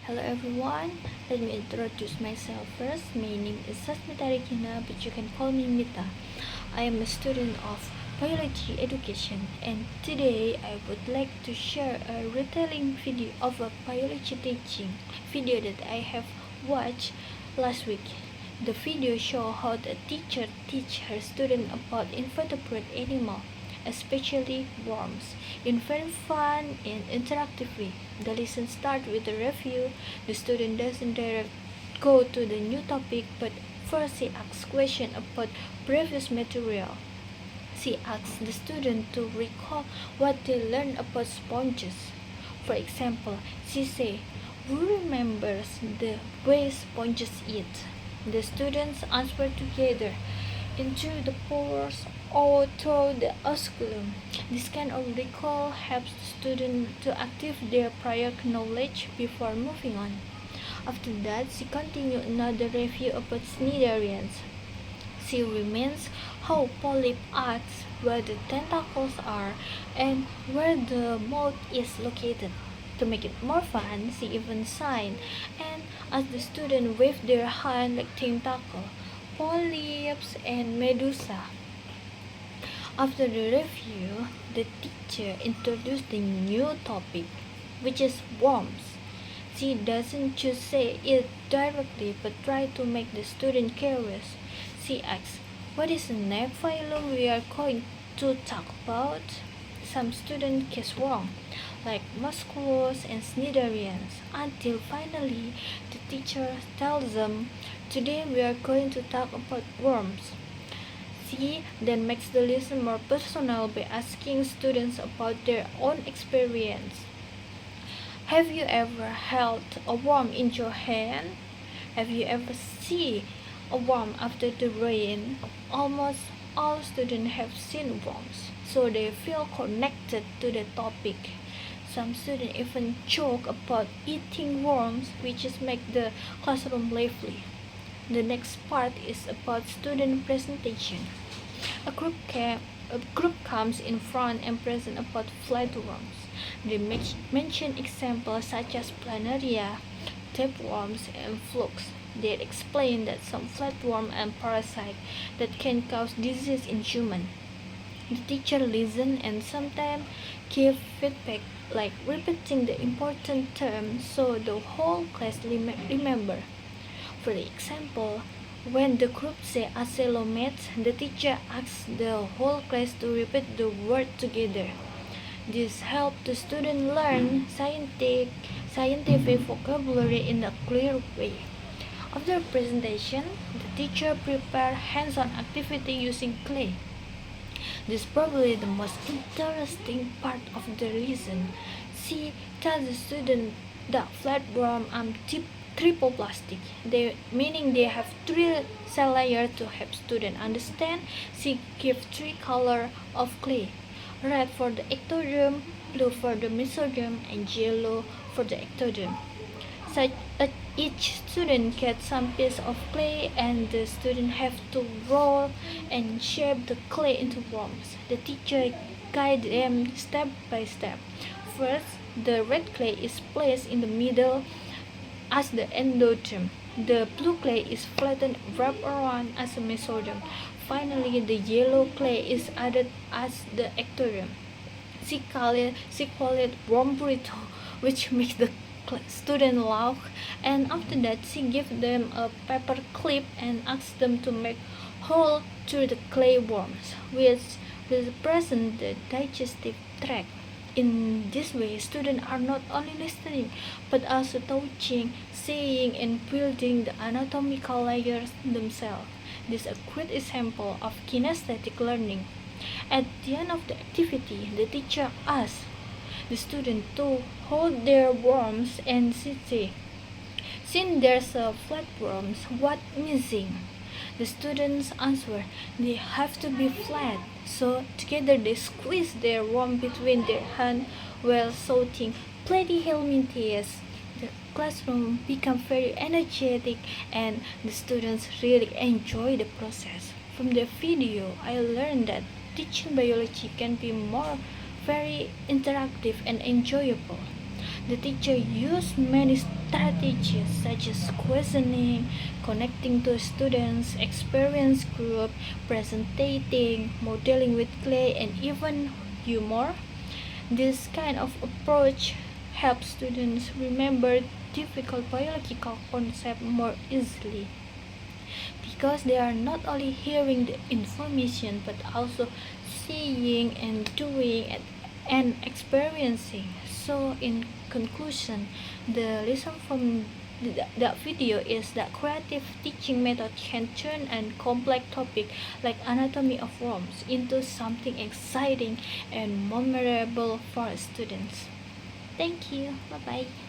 Hello everyone, let me introduce myself first. My name is Sasmita Regina, but you can call me Mita. I am a student of biology education, and today I would like to share a retelling video of a biology teaching video that I have watched last week. The video shows how the teacher teach her student about invertebrate animals, especially worms, in very fun and interactive way. The lesson starts with a review. The student doesn't direct go to the new topic, but first she asks questions about previous material. She asks the student to recall what they learned about sponges. For example, she says, "Who remembers the way sponges eat?" The students answer together, "Into the pores or through the osculum." This kind of recall helps the student to activate their prior knowledge before moving on. After that, she continued another review about cnidarians. She remains how polyp acts, where the tentacles are, and where the mouth is located. To make it more fun, she even signed and asked the student wave their hand like tentacle, polyps, and medusa. After the review, the teacher introduced the new topic, which is worms. She doesn't just say it directly but try to make the student curious. She asks, "What is the next phylum we are going to talk about?" Some students guess wrong, like musculus and cnidarians, until finally the teacher tells them, "Today we are going to talk about worms." She then makes the lesson more personal by asking students about their own experience. Have you ever held a worm in your hand? Have you ever seen a worm after the rain? Almost all students have seen worms, so they feel connected to the topic. Some students even joke about eating worms, which is make the classroom lively. The next part is about student presentation. A group comes in front and present about flatworms. They mention examples such as planaria, tapeworms, and flukes. They explain that some flatworm and parasite that can cause disease in humans. The teacher listens and sometimes give feedback, like repeating the important term so the whole class remember. For example, when the group say acylomate, the teacher asks the whole class to repeat the word together. This helps the student learn scientific vocabulary in a clear way. After presentation, the teacher prepares hands-on activity using clay. This is probably the most interesting part of the lesson. She tells the student that flatworms are tripoplastic, meaning they have three cell layers. To help students understand, she gives three colors of clay: red for the ectoderm, blue for the mesoderm, and yellow for the ectoderm. Such that each student gets some piece of clay and the student have to roll and shape the clay into worms. The teacher guides them step by step. First, the red clay is placed in the middle as the endoderm. The blue clay is flattened wrapped around as a mesoderm. Finally, the yellow clay is added as the ectoderm. She called it worm burrito, which makes the student laugh. And after that, she gives them a paper clip and asks them to make hole through the clay worms, which represent the digestive tract. In this way, students are not only listening but also touching, seeing, and building the anatomical layers themselves. This is a great example of kinesthetic learning. At the end of the activity, the teacher asks the student to hold their worms and say, "Since there's a flatworms, what missing?" The students answer, "They have to be flat." So together they squeeze their worm between their hands while shouting, "Platyhelminthes." The classroom becomes very energetic and the students really enjoy the process. From the video, I learned that teaching biology can be more very interactive and enjoyable. The teacher used many strategies such as questioning, connecting to students, experience group, presenting, modeling with clay, and even humor. This kind of approach helps students remember difficult biological concepts more easily because they are not only hearing the information but also seeing and doing and experiencing. So, in conclusion, the lesson from that video is that creative teaching method can turn a complex topic like anatomy of worms into something exciting and memorable for students. Thank you. Bye bye.